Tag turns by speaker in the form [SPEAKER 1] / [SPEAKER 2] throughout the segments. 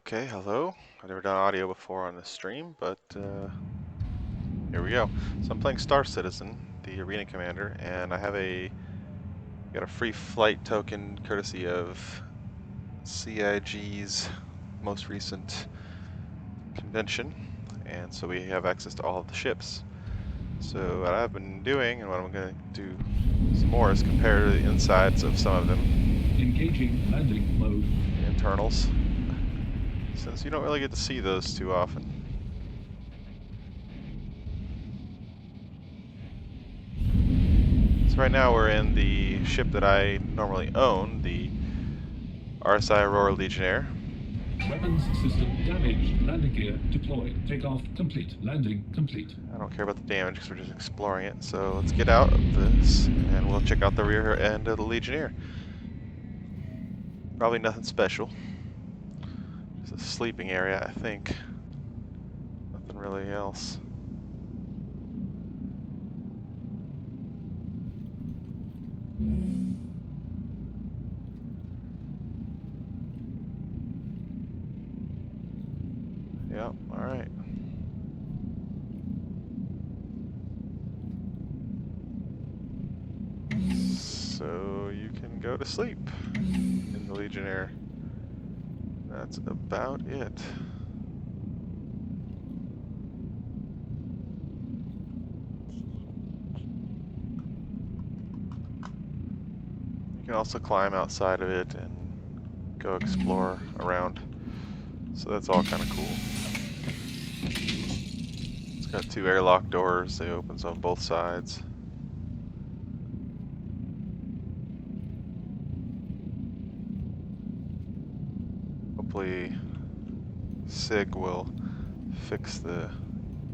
[SPEAKER 1] Okay, hello. I've never done audio before on this stream, but here we go. So I'm playing Star Citizen, the arena commander, and I have got a free flight token courtesy of CIG's most recent convention, and so we have access to all of the ships. So what I've been doing, and what I'm going to do some more, is compare the insides of some of them.
[SPEAKER 2] Engaging landing mode.
[SPEAKER 1] The internals, since you don't really get to see those too often. So right now we're in the ship that I normally own, the RSI Aurora Legionnaire.
[SPEAKER 2] Weapons system damaged. Landing gear deployed. Takeoff complete. Landing complete.
[SPEAKER 1] I don't care about the damage because we're just exploring it. So let's get out of this and we'll check out the rear end of the Legionnaire. Probably nothing special. Just a sleeping area, I think. Nothing really else. Yep, alright. So you can go to sleep in the Legionnaire. That's about it. You can also climb outside of it and go explore around. So that's all kind of cool. It's got two airlock doors. They open on both sides. Hopefully SIG will fix the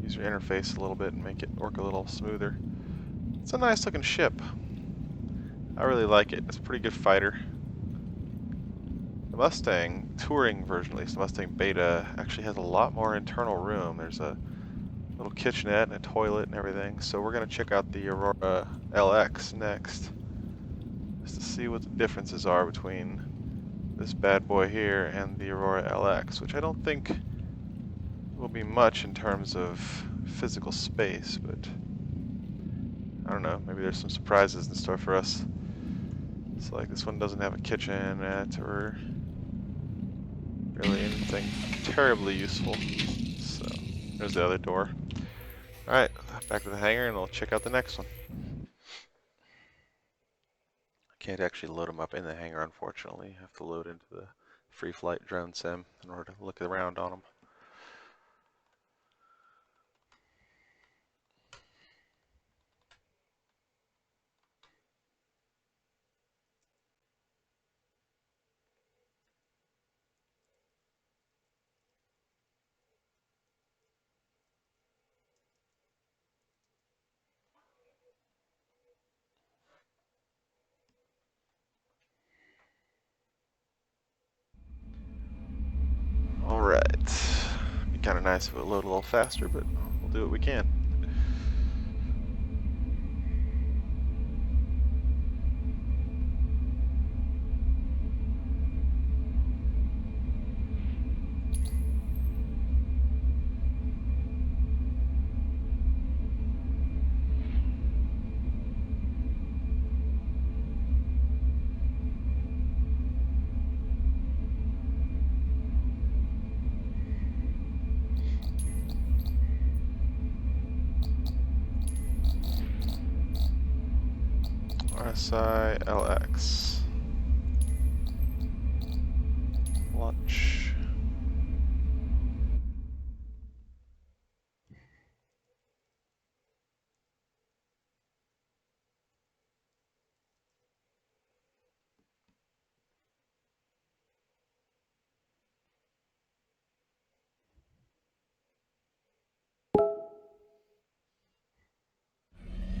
[SPEAKER 1] user interface a little bit and make it work a little smoother. It's a nice looking ship. I really like it. It's a pretty good fighter. The Mustang touring version, at least the Mustang Beta, actually has a lot more internal room. There's a little kitchenette and a toilet and everything. So we're going to check out the Aurora LX next, just to see what the differences are between this bad boy here and the Aurora LX, which I don't think will be much in terms of physical space, but I don't know, maybe there's some surprises in store for us. So like this one doesn't have a kitchenette or really anything terribly useful. So there's the other door. Alright, back to the hangar and we'll check out the next one. I can't actually load them up in the hangar, unfortunately. I have to load into the free flight drone sim in order to look around on them. Alright. Be kind of nice if it would load a little faster, but we'll do what we can. RSI LX. Launch.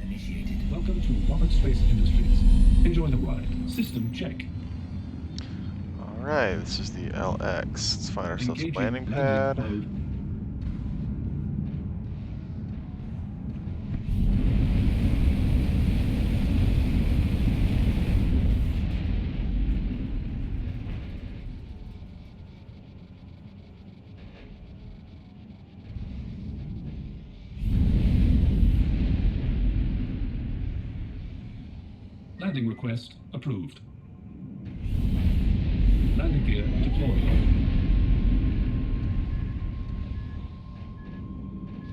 [SPEAKER 2] Initiated. Welcome to Rocket Space Industries. Enjoy the ride. System check.
[SPEAKER 1] Alright, this is the LX. Let's find ourselves a
[SPEAKER 2] Engaging
[SPEAKER 1] landing pad.
[SPEAKER 2] mode. Landing request approved. Landing gear deployed.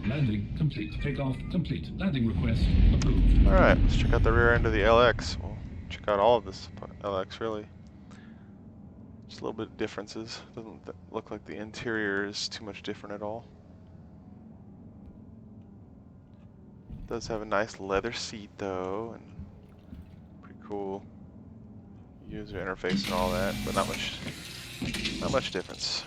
[SPEAKER 2] Landing complete. Takeoff complete. Landing request approved.
[SPEAKER 1] Alright, let's check out the rear end of the LX. We'll check out all of this LX, really. Just a little bit of differences. Doesn't look like the interior is too much different at all. Does have a nice leather seat, though, and pretty cool user interface and all that, but not much difference.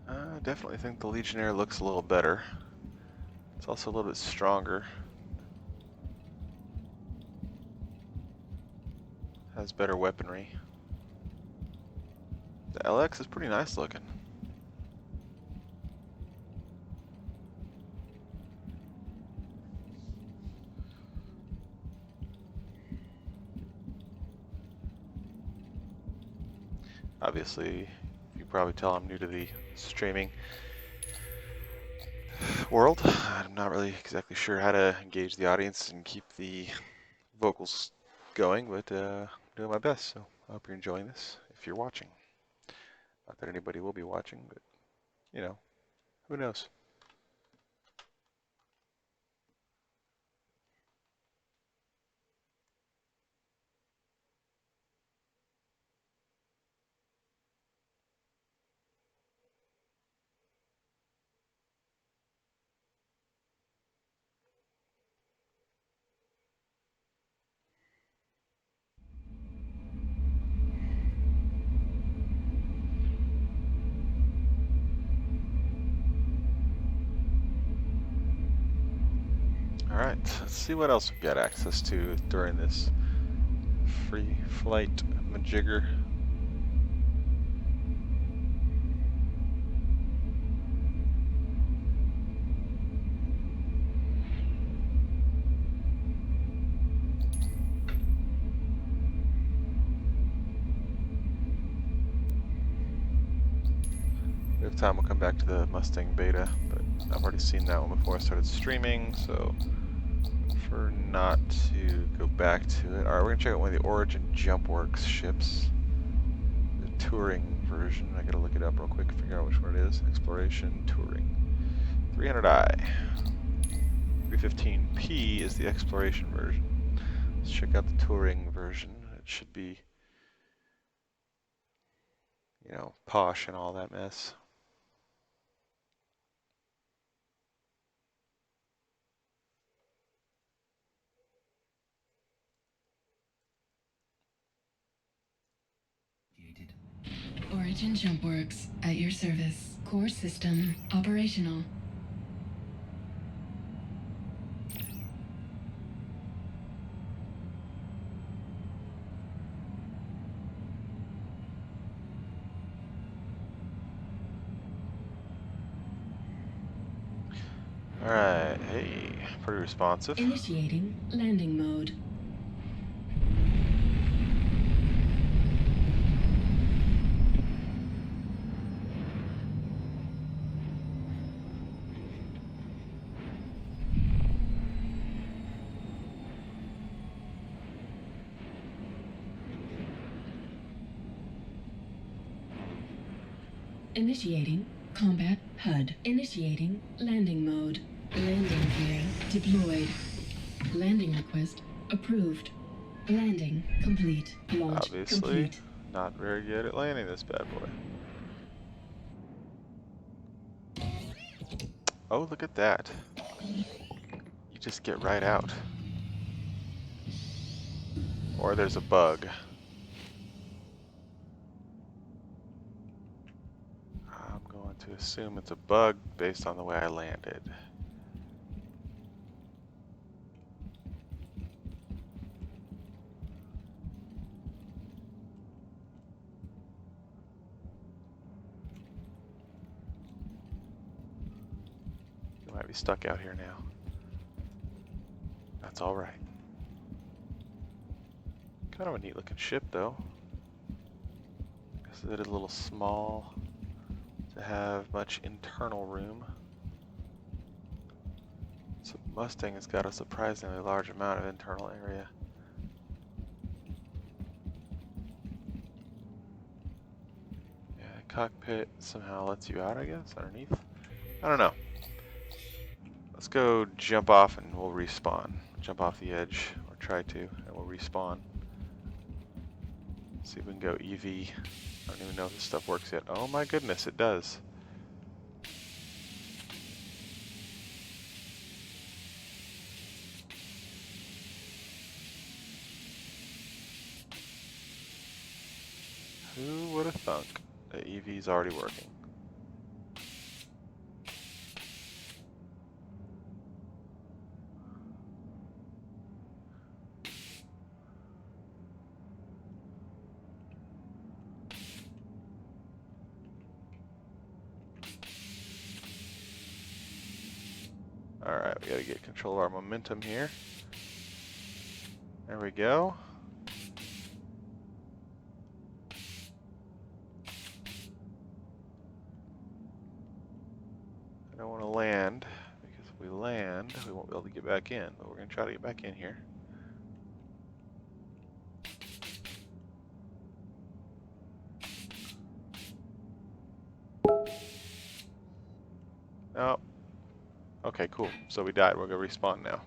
[SPEAKER 1] I definitely think the Legionnaire looks a little better. It's also a little bit stronger. Has better weaponry. The LX is pretty nice looking. Obviously, you probably tell I'm new to the streaming world. I'm not really exactly sure how to engage the audience and keep the vocals going, but I'm doing my best, so I hope you're enjoying this if you're watching. Not that anybody will be watching, but, you know, who knows? Alright, let's see what else we've got access to during this free flight majigger. If we have time, we'll come back to the Mustang beta, but I've already seen that one before I started streaming, so prefer not to go back to it. Alright, we're gonna check out one of the Origin Jumpworks ships. The touring version. I gotta look it up real quick to figure out which one it is. Exploration Touring. 300i. 315p is the exploration version. Let's check out the touring version. It should be, you know, posh and all that mess.
[SPEAKER 3] Origin Jumpworks at your service. Core system operational.
[SPEAKER 1] Alright, hey, pretty responsive.
[SPEAKER 3] Initiating landing mode. Initiating combat HUD. Initiating landing mode. Landing gear deployed. Landing request approved. Landing complete. Launch
[SPEAKER 1] Obviously,
[SPEAKER 3] complete.
[SPEAKER 1] not very good at landing this bad boy. Oh, look at that. You just get right out. Or there's a bug. I'm going to assume it's a bug based on the way I landed. You might be stuck out here now. That's alright. Kind of a neat looking ship though. Guess it is a little small to have much internal room. So Mustang has got a surprisingly large amount of internal area. Yeah, the cockpit somehow lets you out, I guess, underneath. I don't know. Let's go jump off and we'll respawn. Jump off the edge, or try to, and we'll respawn. See if we can go EV. I don't even know if this stuff works yet. Oh my goodness, it does. Who would have thunk that EV's already working? Alright, we gotta get control of our momentum here. There we go. I don't want to land, because if we land, we won't be able to get back in, but we're going to try to get back in here. Oh. Okay, cool. So we died. We're going to respawn now.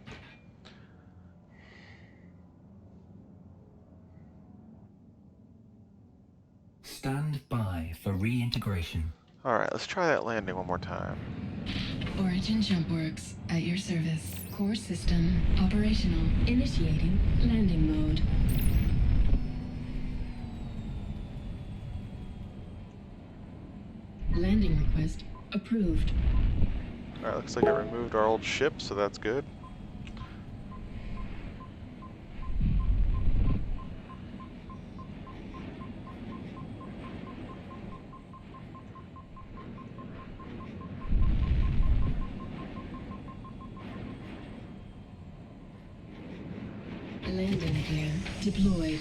[SPEAKER 4] Stand by for reintegration.
[SPEAKER 1] Alright, let's try that landing one more time.
[SPEAKER 3] Origin Jump Works at your service. Core system operational. Initiating landing mode. Landing request approved.
[SPEAKER 1] Alright, looks like it removed our old ship, so that's good.
[SPEAKER 3] Landing gear deployed.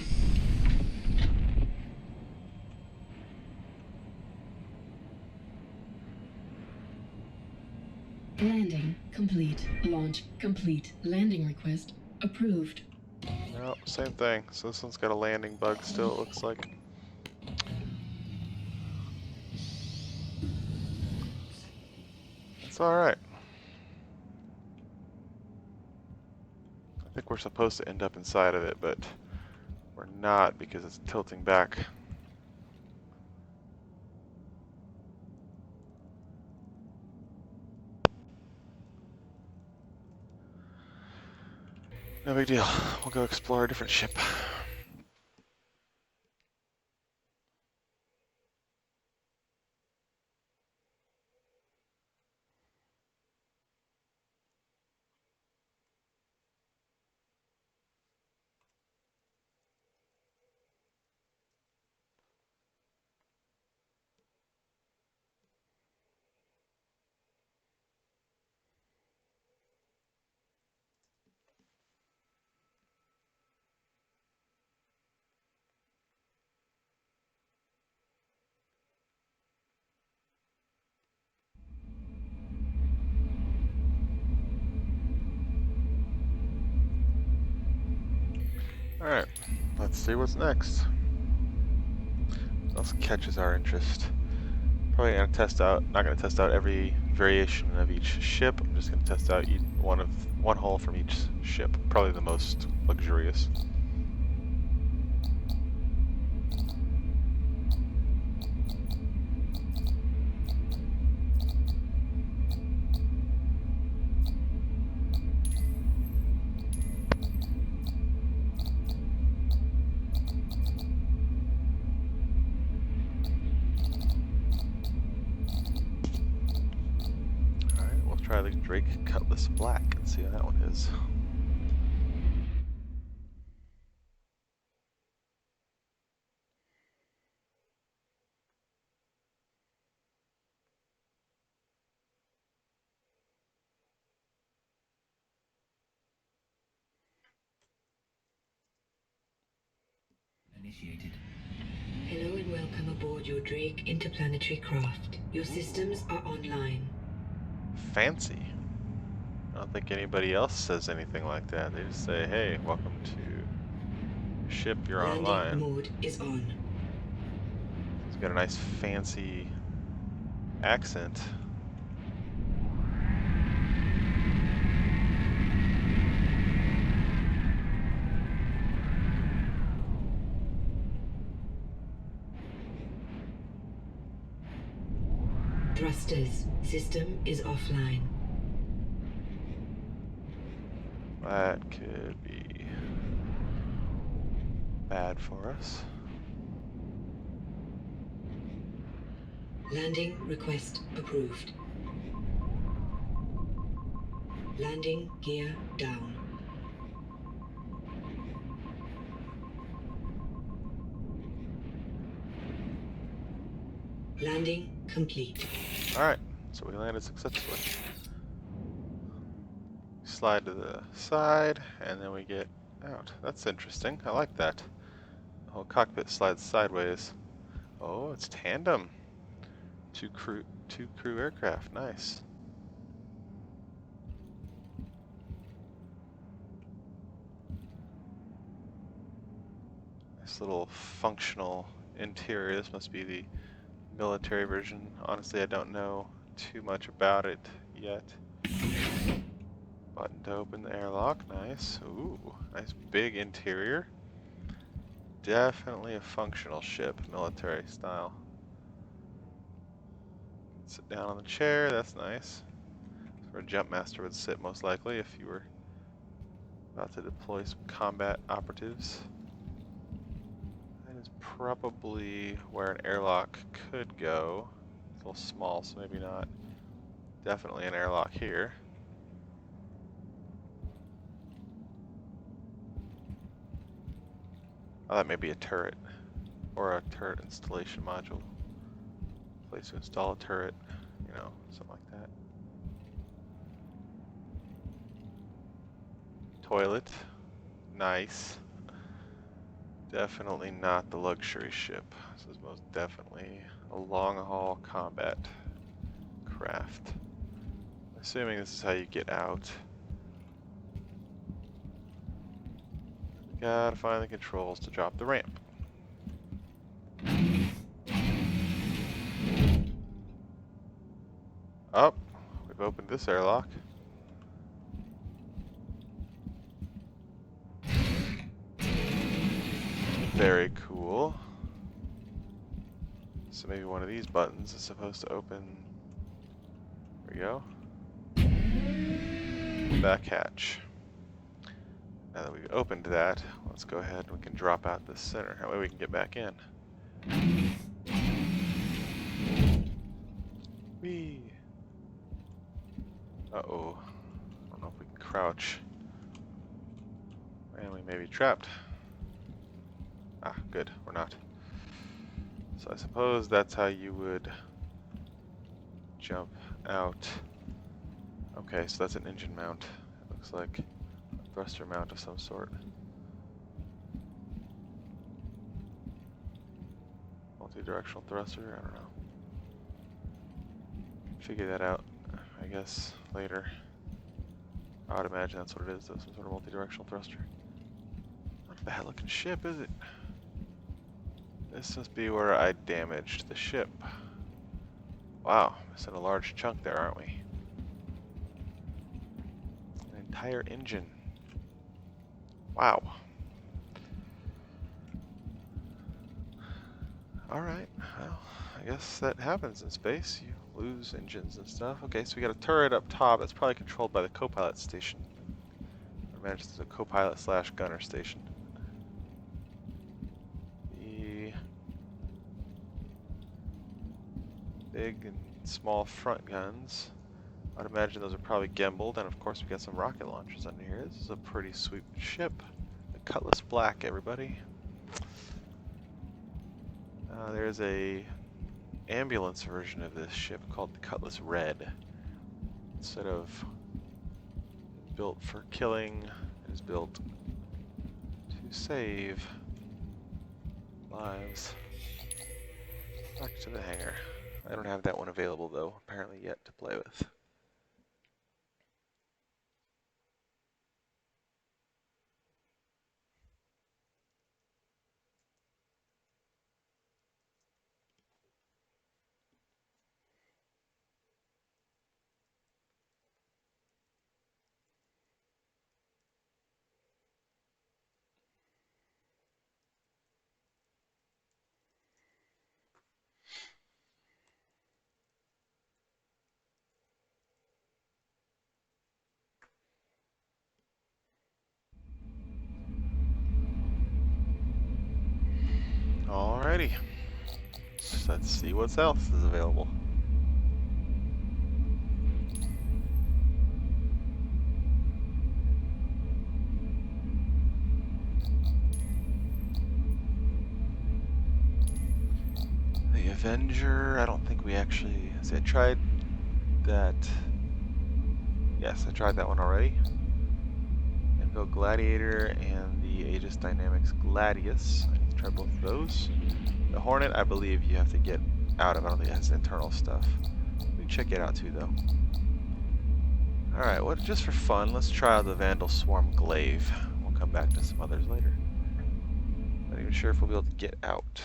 [SPEAKER 3] Landing complete. Launch complete. Landing request approved.
[SPEAKER 1] No, same thing. So this one's got a landing bug still, it looks like. It's alright. I think we're supposed to end up inside of it, but we're not because it's tilting back. No big deal. We'll go explore a different ship. Alright, let's see what's next. What else catches our interest? Probably gonna test out, not gonna test out every variation of each ship. I'm just gonna test out one hull from each ship. Probably the most luxurious. Alright, we'll try the Drake Cutlass Black and see how that one is.
[SPEAKER 4] initiated.
[SPEAKER 5] Hello and welcome aboard your Drake interplanetary craft. Your systems are online.
[SPEAKER 1] Fancy. I don't think anybody else says anything like that. They just say, hey, welcome to your ship, you're
[SPEAKER 5] Landing
[SPEAKER 1] online.
[SPEAKER 5] mode is on.
[SPEAKER 1] He's got a nice fancy accent.
[SPEAKER 5] Thrusters. System is offline.
[SPEAKER 1] That could be bad for us.
[SPEAKER 5] Landing request approved. Landing gear down. Landing complete.
[SPEAKER 1] Alright, so we landed successfully. Slide to the side, and then we get out. That's interesting. I like that. The whole cockpit slides sideways. Oh, it's tandem. Two crew aircraft. Nice. Nice little functional interior. This must be the military version. Honestly, I don't know too much about it yet. Button to open the airlock. Nice. Ooh, nice big interior. Definitely a functional ship, military style. Sit down on the chair. That's nice. That's where a jump master would sit, most likely, if you were about to deploy some combat operatives. That is probably where an airlock could go. It's a little small, so maybe not. Definitely an airlock here. Oh, that may be a turret. Or a turret installation module. Place to install a turret, you know, something like that. Toilet. Nice. Definitely not the luxury ship. This is most definitely a long-haul combat craft. Assuming this is how you get out. Gotta find the controls to drop the ramp. Up. We've opened this airlock. Very cool. So maybe one of these buttons is supposed to open. There we go. Back hatch. Now that we've opened that, let's go ahead and we can drop out the center. That way we can get back in. Whee! Uh-oh. I don't know if we can crouch. And we may be trapped. Ah, good. We're not. So I suppose that's how you would jump out. Okay, so that's an engine mount. It looks like a thruster mount of some sort. Multi-directional thruster? I don't know. Figure that out, I guess, later. I would imagine that's what it is, though, some sort of multi-directional thruster. Not a bad looking ship, is it? This must be where I damaged the ship. Wow, missing a large chunk there, aren't we? An entire engine. Wow. Alright, well, I guess that happens in space. You lose engines and stuff. Okay, so we got a turret up top that's probably controlled by the co-pilot station. I imagine it's a co-pilot slash gunner station. The big and small front guns. I'd imagine those are probably gimbaled, and of course we got some rocket launchers under here. This is a pretty sweet ship. The Cutlass Black, everybody. There's a ambulance version of this ship called the Cutlass Red. Instead of built for killing, it is built to save. lives. Back to the hangar. I don't have that one available though, apparently yet to play with. Alrighty. So let's see what else is available. The Avenger, I don't think we actually... See, I tried that... Yes, I tried that one already. Info Gladiator and the Aegis Dynamics Gladius. I need to try both of those. The Hornet, I believe you have to get out of. I don't think it has internal stuff. We can check it out too, though. Alright, well, just for fun, let's try out the Vandal Swarm Glaive. We'll come back to some others later. Not even sure if we'll be able to get out.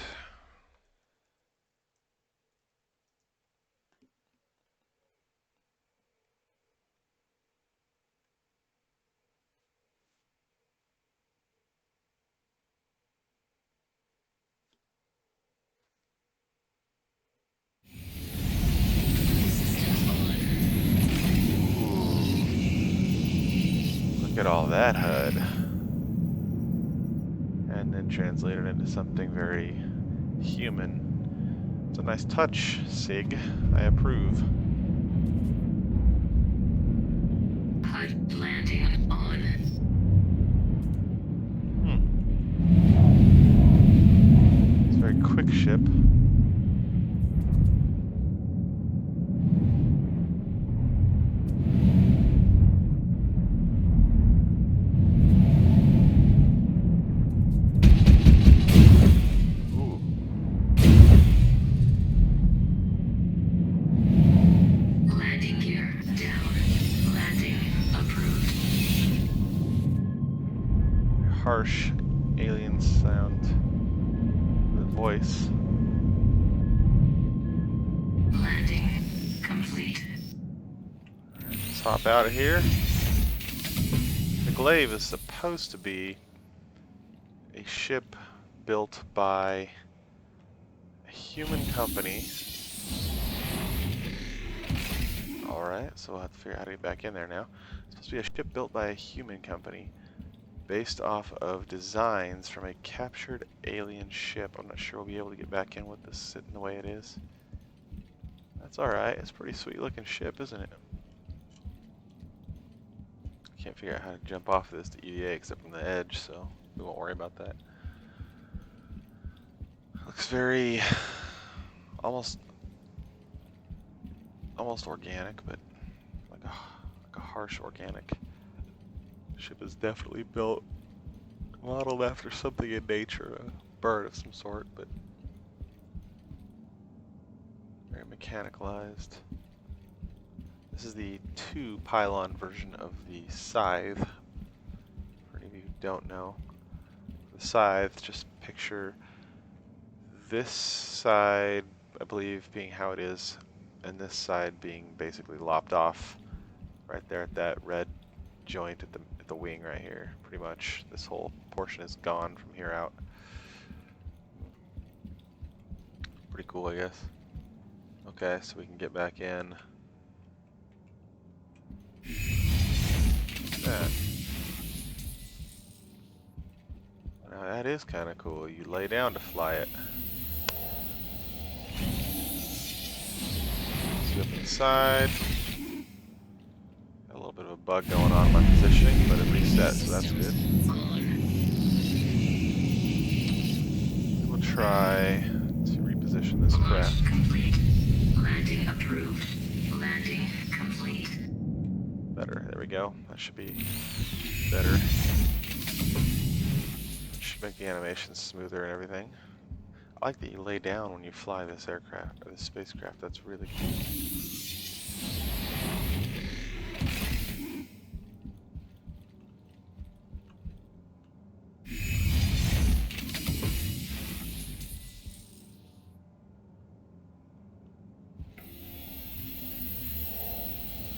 [SPEAKER 1] Look at all that HUD. And then translate it into something very human. It's a nice touch, Sig. I approve.
[SPEAKER 3] HUD landing on.
[SPEAKER 1] It's a very quick ship. Harsh alien sound. The voice.
[SPEAKER 3] Landing complete.
[SPEAKER 1] Alright, let's hop out of here. The Glaive is supposed to be a ship built by a human company. Alright, so we'll have to figure out how to get back in there now. It's supposed to be a ship built by a human company, based off of designs from a captured alien ship. I'm not sure we'll be able to get back in with this sitting the way it is. That's alright. It's a pretty sweet looking ship, isn't it? Can't figure out how to jump off of this to EVA except from the edge, so we won't worry about that. Looks very... almost organic, but like a harsh organic. Ship is definitely built, modeled after something in nature, a bird of some sort, but very mechanicalized. This is the 2-pylon version of the Scythe. For any of you who don't know, the Scythe, just picture this side, I believe, being how it is, and this side being basically lopped off right there at that red joint at the wing right here. Pretty much this whole portion is gone from here out. Pretty cool, I guess. Okay, so we can get back in. That. Now that is kind of cool. You lay down to fly it. Let's up inside. Got a little bit of a bug going on in my positioning, but it reset, so that's good. We'll try to reposition this craft.
[SPEAKER 3] Complete. Landing approved. Landing complete.
[SPEAKER 1] Better. There we go. That should be better. Should make the animation smoother and everything. I like that you lay down when you fly this aircraft, or this spacecraft. That's really cool.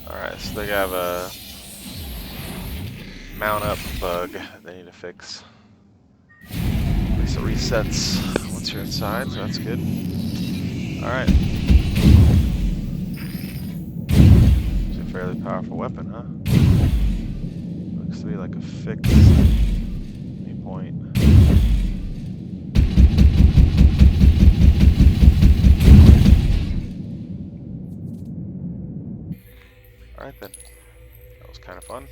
[SPEAKER 1] Alright, so they have a mount up bug that they need to fix. At least it resets once you're inside, so that's good. Alright. It's a fairly powerful weapon, huh? Looks to be like a fixed point. Alright then. That was kind of fun.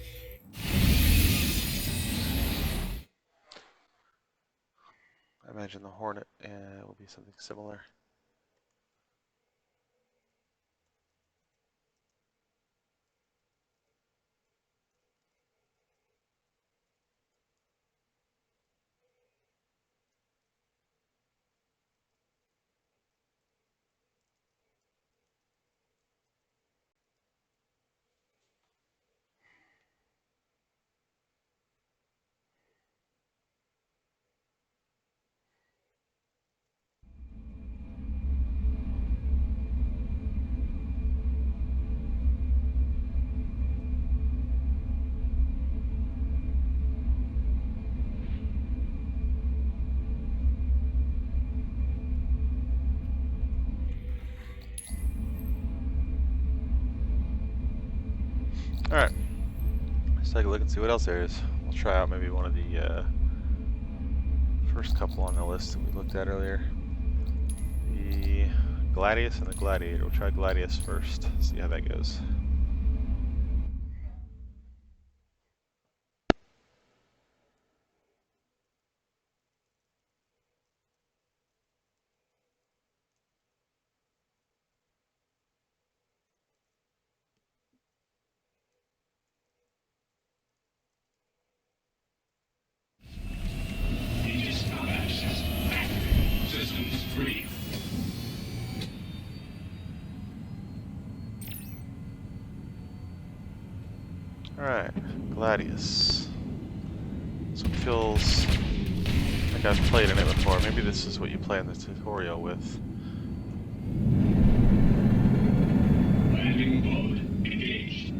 [SPEAKER 1] I imagine the Hornet will be something similar. Alright, let's take a look and see what else there is. We'll try out maybe one of the first couple on the list that we looked at earlier. The Gladius and the Gladiator. We'll try Gladius first, see how that goes.
[SPEAKER 2] Systems free.
[SPEAKER 1] Alright, Gladius. This one feels like I've played in it before. Maybe this is what you play in the tutorial with.
[SPEAKER 2] Landing mode engaged.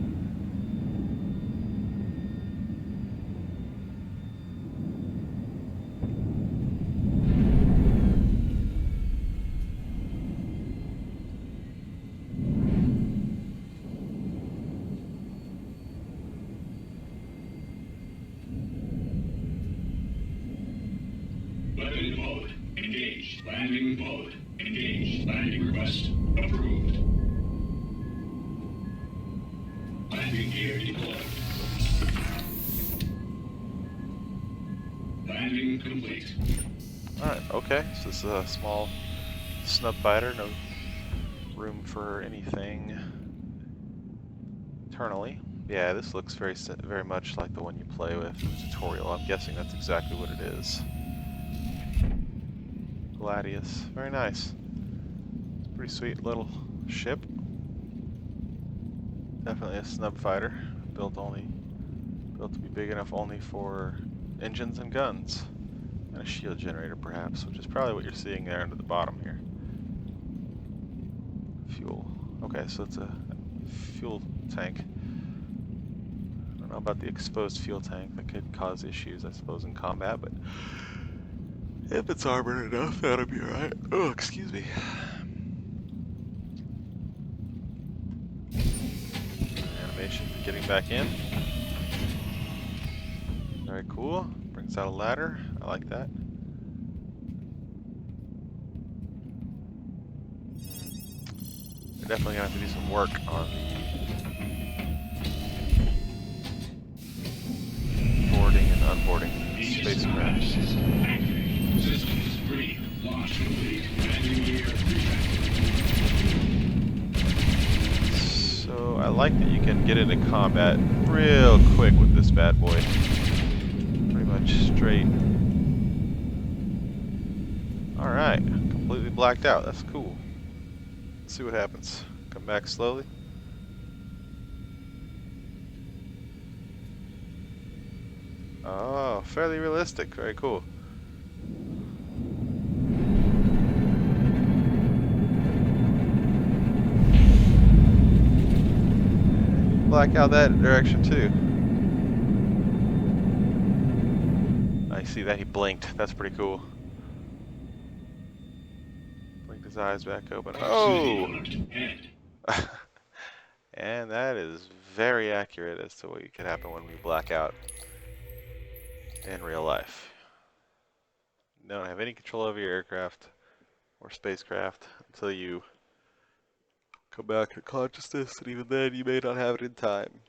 [SPEAKER 2] Weapon mode engaged. Landing mode engaged. Landing request approved. Landing gear deployed. Landing complete.
[SPEAKER 1] Alright, okay, so this is a small snub fighter, no room for anything internally. Yeah, this looks very much like the one you play with in the tutorial. I'm guessing that's exactly what it is. Gladius, very nice. It's a pretty sweet little ship. Definitely a snub fighter, built to be big enough only for engines and guns. And a shield generator perhaps, which is probably what you're seeing there under the bottom here. Fuel. Okay, so it's a fuel tank. I don't know about the exposed fuel tank. That could cause issues, I suppose, in combat, but if it's armored enough, that'll be alright. Oh, excuse me. Animation for getting back in. Very cool. Brings out a ladder. I like that. We're definitely gonna have to do some work on the boarding and unboarding the spacecraft.
[SPEAKER 2] Systems free. Launch complete. Landing gear
[SPEAKER 1] So I like that you can get into combat real quick with this bad boy. Pretty much straight Alright, completely blacked out. That's cool. Let's see what happens. Come back slowly. Oh, fairly realistic. Very cool. Black out that direction too. I see that he blinked. That's pretty cool. Blinked his eyes back open. Oh! And that is very accurate as to what could happen when we black out in real life. You don't have any control over your aircraft or spacecraft until you come back to consciousness, and even then you may not have it in time.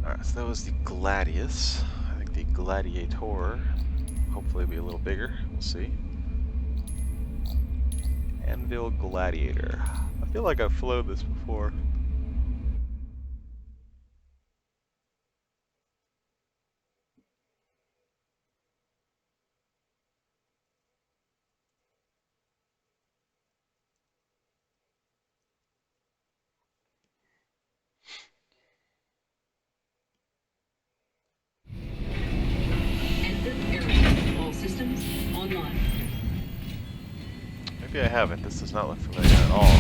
[SPEAKER 1] Alright, so that was the Gladius. I think the Gladiator hopefully will be a little bigger. We'll see. Anvil Gladiator. I feel like I've flown this before.
[SPEAKER 5] All systems online.
[SPEAKER 1] Maybe I haven't. This does not look familiar at all.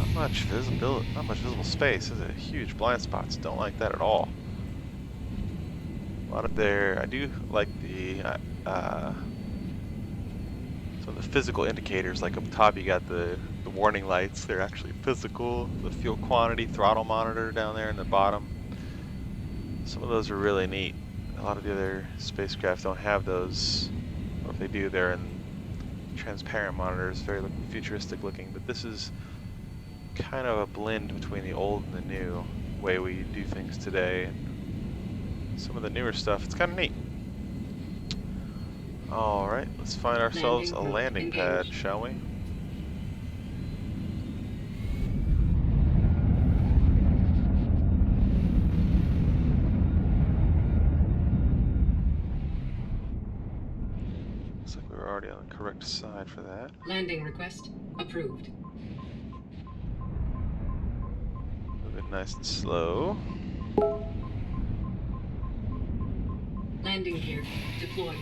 [SPEAKER 1] Not much visible space, is it? Huge blind spots. Don't like that at all. A lot of there. I do like the so the physical indicators. Like up top, you got the warning lights. They're actually physical. The fuel quantity, throttle monitor down there in the bottom. Some of those are really neat. A lot of the other spacecraft don't have those, or if they do, they're in transparent monitors, very futuristic looking. But this is kind of a blend between the old and the new way we do things today. And some of the newer stuff, it's kind of neat. Alright, let's find ourselves a landing pad, shall we? Looks like we were already on the correct side for that.
[SPEAKER 5] Landing request approved.
[SPEAKER 1] Moving nice and slow.
[SPEAKER 5] Landing gear deployed.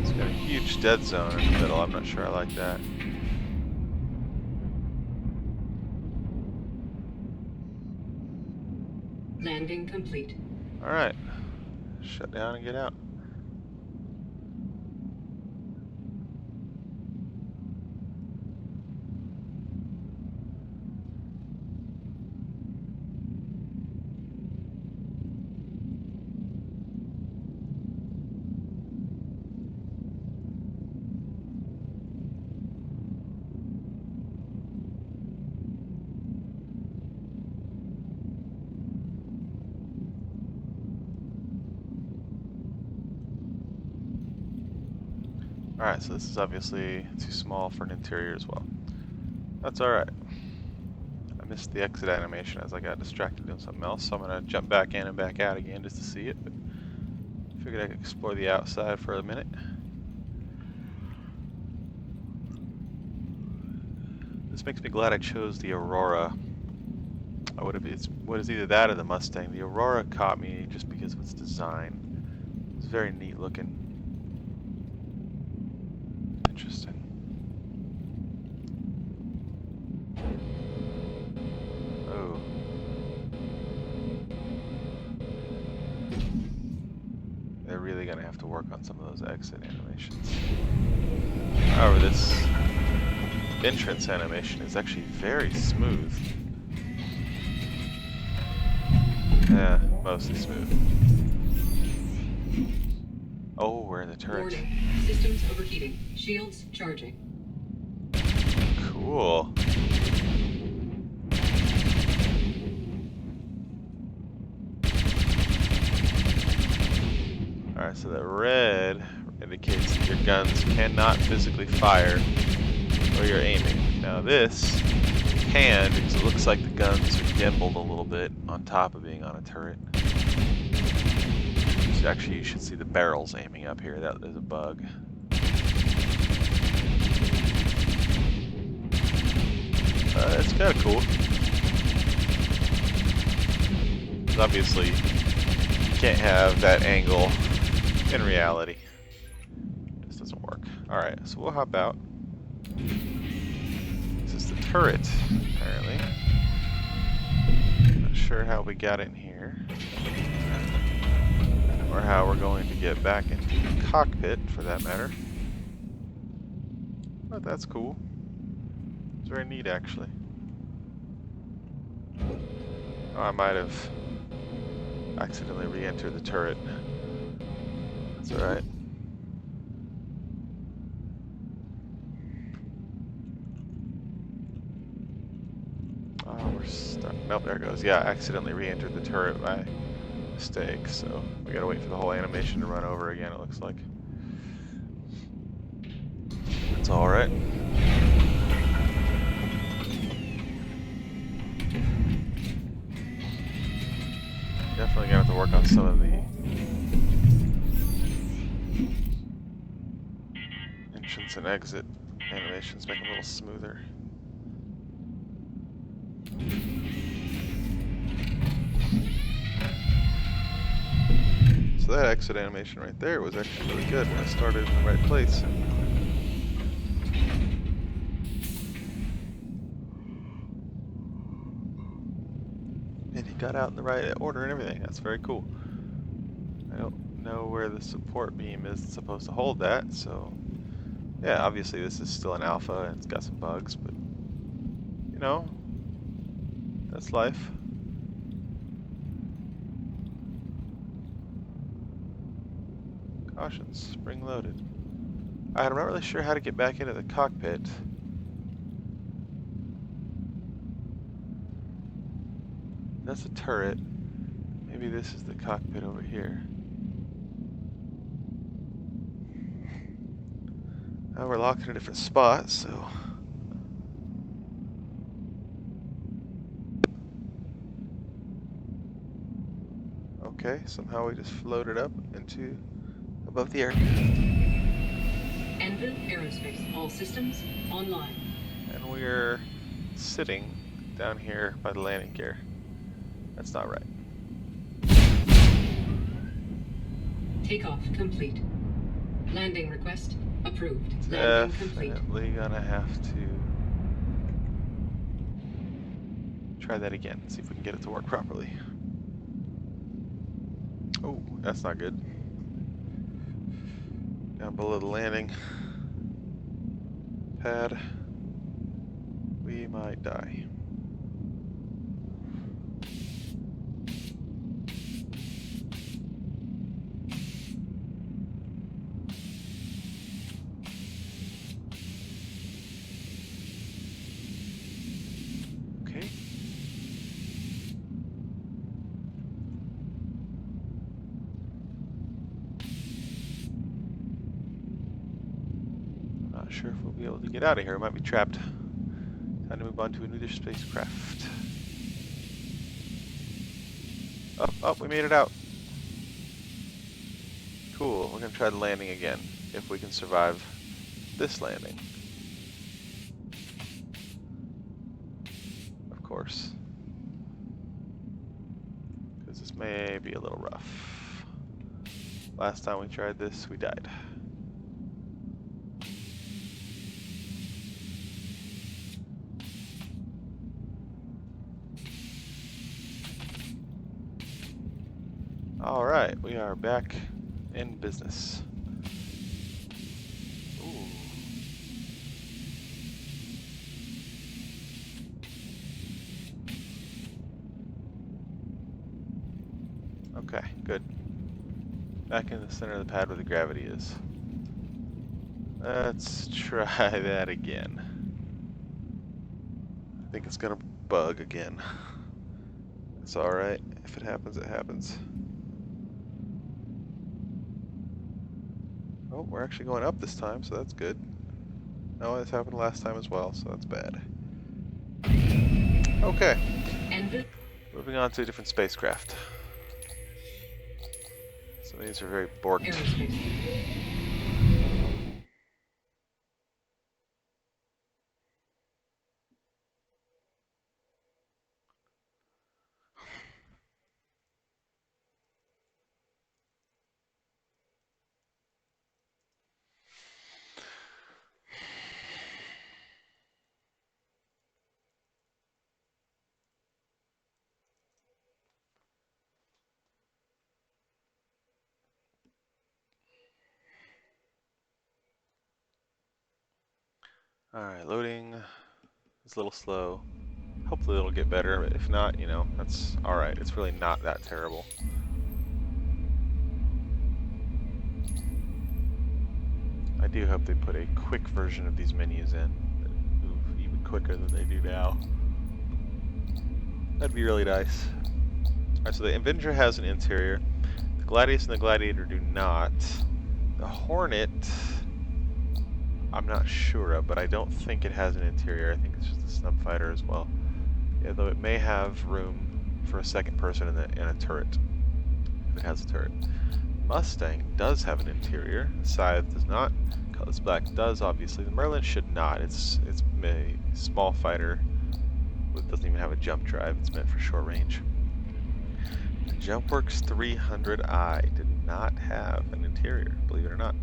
[SPEAKER 1] It's got a huge dead zone in the middle. I'm not sure I like that.
[SPEAKER 5] Landing complete.
[SPEAKER 1] Alright. Shut down and get out. Alright, so this is obviously too small for an interior as well. That's alright. I missed the exit animation as I got distracted doing something else, so I'm going to jump back in and back out again just to see it. But figured I could explore the outside for a minute. This makes me glad I chose the Aurora. I would have. What is either that or the Mustang. The Aurora caught me just because of its design. It's very neat looking. Interesting. gonna have to work on some of those exit animations. However, this entrance animation is actually very smooth. Yeah, mostly smooth. Oh, we're in the turret.
[SPEAKER 5] Warning. Systems overheating. Shields charging.
[SPEAKER 1] Cool. Alright, so the red indicates that your guns cannot physically fire where you're aiming. Now this can, because it looks like the guns are gimbaled a little bit on top of being on a turret. So actually you should see the barrels aiming up here. That is a bug. It's kind of cool. Obviously, you can't have that angle in reality. It just doesn't work. Alright, so we'll hop out. This is the turret, apparently. Not sure how we got in here. Or how we're going to get back into the cockpit, for that matter. But that's cool. It's very neat, actually. Oh, I might have accidentally re-entered the turret. That's alright. Oh, we're stuck. Nope, there it goes. Yeah, I accidentally re-entered the turret by mistake, so we gotta wait for the whole animation to run over again, it looks like. It's alright. Definitely gonna have to work on some of the entrance and exit animations, make them a little smoother. So that exit animation right there was actually really good when I started in the right place. And he got out in the right order and everything. That's very cool. I don't know where the support beam is supposed to hold that, so yeah, obviously this is still an alpha and it's got some bugs, but you know, that's life. Caution, spring loaded. Alright, I'm not really sure how to get back into the cockpit. That's a turret. Maybe this is the cockpit over here. Now we're locked in a different spot, so... Okay, somehow we just floated up into above the air.
[SPEAKER 5] Anvil Aerospace. All systems online.
[SPEAKER 1] And we're sitting down here by the landing gear. That's not right.
[SPEAKER 5] Takeoff complete. Landing request approved. Landing complete.
[SPEAKER 1] Definitely gonna have to try that again. See if we can get it to work properly. Oh, that's not good. Down below the landing pad, we might die. Okay. Not sure if we'll be able to get out of here. We might be trapped. Time to move on to a new spacecraft. Oh, we made it out. Cool. We're gonna try the landing again, if we can survive this landing. Of course. Because this may be a little rough. Last time we tried this, we died. Alright, we are back In business. Ooh. Okay, good. Back in the center of the pad where the gravity is. Let's try that again. I think it's gonna bug again. It's alright. If it happens, it happens. Oh, we're actually going up this time, so that's good. No, this happened last time as well, so that's bad. Okay. Moving on to a different spacecraft. Some of these are very borked. Alright, loading. It's a little slow. Hopefully it'll get better. If not, you know, that's alright. It's really not that terrible. I do hope they put a quick version of these menus in that move even quicker than they do now. That'd be really nice. Alright, so the Avenger has an interior. The Gladius and the Gladiator do not. The Hornet, I'm not sure of, but I don't think it has an interior. I think it's just a snub fighter as well. Yeah, though it may have room for a second person in a turret, if it has a turret. Mustang does have an interior. Scythe does not. Cutlass Black does, obviously. The Merlin should not. It's a small fighter. It doesn't even have a jump drive. It's meant for short range. The Jumpworks 300i did not have an interior, believe it or not.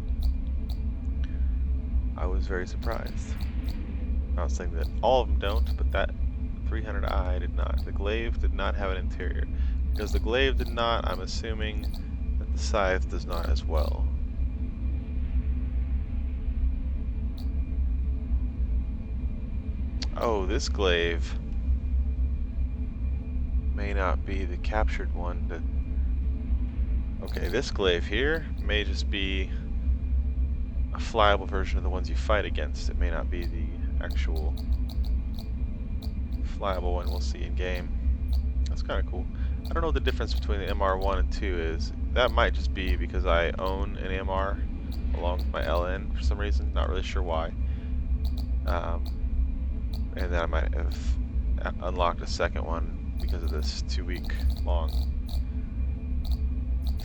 [SPEAKER 1] I was very surprised. I'm not saying that all of them don't, but that 300i did not. The Glaive did not have an interior. Because the Glaive did not, I'm assuming that the Scythe does not as well. Oh, this Glaive may not be the captured one. Okay, this Glaive here may just be a flyable version of the ones you fight against. It may not be the actual flyable one we'll see in game. That's kind of cool. I don't know what the difference between the MR1 and 2 is. That might just be because I own an MR along with my LN for some reason. Not really sure why. And then I might have unlocked a second one because of this 2-week long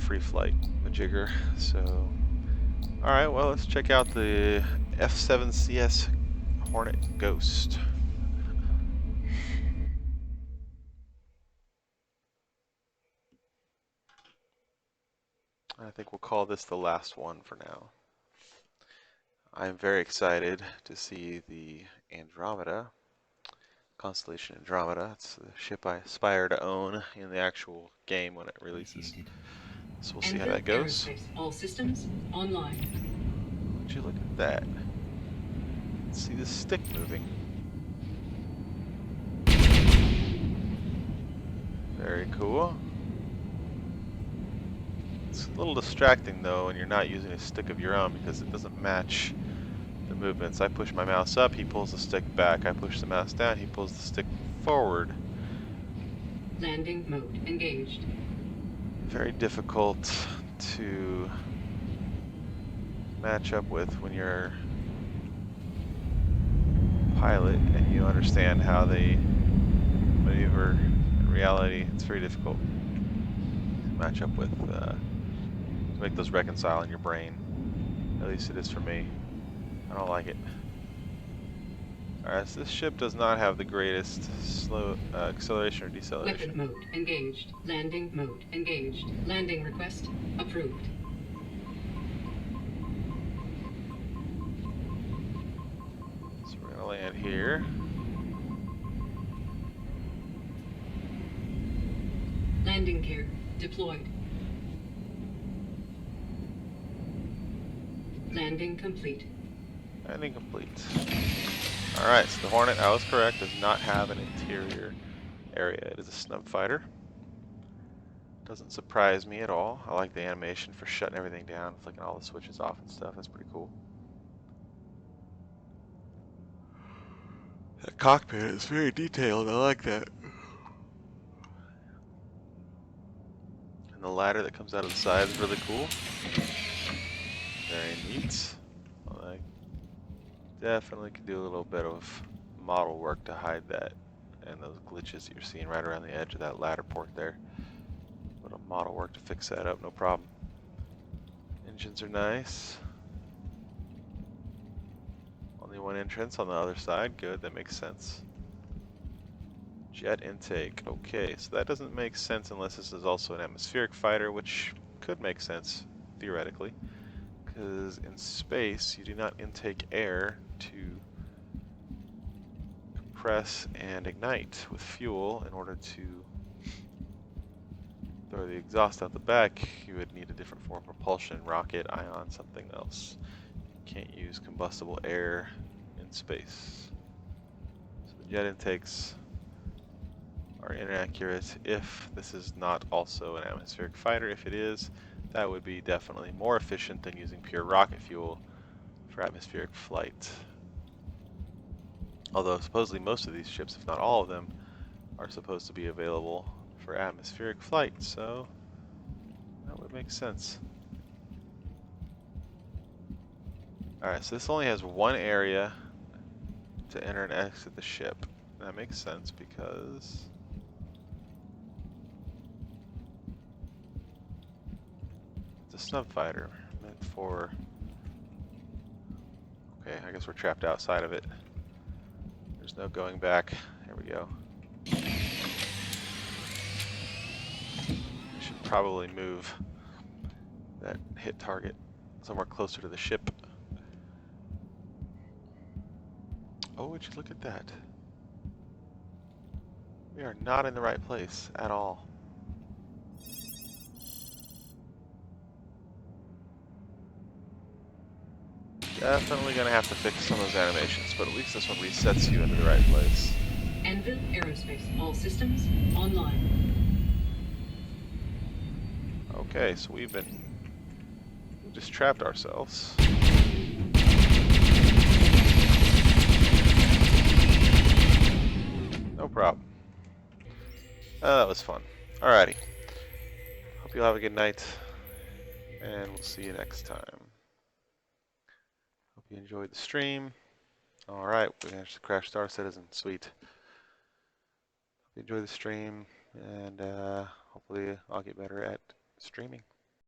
[SPEAKER 1] free flight majigger. So, alright, well, let's check out the F7CS Hornet Ghost. I think we'll call this the last one for now. I'm very excited to see the Andromeda, Constellation Andromeda. It's the ship I aspire to own in the actual game when it releases. So we'll see how that goes.
[SPEAKER 5] All systems online.
[SPEAKER 1] Would you look at that? Let's see the stick moving. Very cool. It's a little distracting though when you're not using a stick of your own because it doesn't match the movements. I push my mouse up, he pulls the stick back. I push the mouse down, he pulls the stick forward.
[SPEAKER 5] Landing mode engaged.
[SPEAKER 1] Very difficult to match up with when you're a pilot and you understand how they maneuver. In reality, it's very difficult to match up with, to make those reconcile in your brain. At least it is for me. I don't like it. Alright, so this ship does not have the greatest slow acceleration or deceleration.
[SPEAKER 5] Weapon mode engaged. Landing mode engaged. Landing request approved.
[SPEAKER 1] So we're gonna land here.
[SPEAKER 5] Landing gear deployed. Landing complete.
[SPEAKER 1] Landing complete. Alright, so the Hornet, I was correct, does not have an interior area. It is a snub fighter. Doesn't surprise me at all. I like the animation for shutting everything down, flicking all the switches off and stuff. That's pretty cool. That cockpit is very detailed. I like that. And the ladder that comes out of the side is really cool. Very neat. I definitely could do a little bit of model work to hide that and those glitches that you're seeing right around the edge of that ladder port there. A little model work to fix that up, no problem. Engines are nice. Only one entrance on the other side. Good, that makes sense. Jet intake. Okay, so that doesn't make sense unless this is also an atmospheric fighter, which could make sense, theoretically. Because in space, you do not intake air to compress and ignite with fuel in order to throw the exhaust out the back. You would need a different form of propulsion, rocket, ion, something else. You can't use combustible air in space. So the jet intakes are inaccurate if this is not also an atmospheric fighter. If it is, that would be definitely more efficient than using pure rocket fuel for atmospheric flight. Although supposedly most of these ships, if not all of them, are supposed to be available for atmospheric flight, so that would make sense. Alright, so this only has one area to enter and exit the ship. That makes sense because it's a snub fighter meant for... Okay, I guess we're trapped outside of it. There's no going back. There we go. I should probably move that hit target somewhere closer to the ship. Oh, would you look at that? We are not in the right place at all. Definitely gonna have to fix some of those animations, but at least this one resets you into the right place.
[SPEAKER 5] Anvil Aerospace. All systems online.
[SPEAKER 1] Okay, so we've just trapped ourselves. No problem. That was fun. Alrighty. Hope you'll have a good night, and we'll see you next time. Hope you enjoyed the stream. Alright, we managed to crash Star Citizen. Sweet. Hope you enjoyed the stream, and hopefully I'll get better at streaming.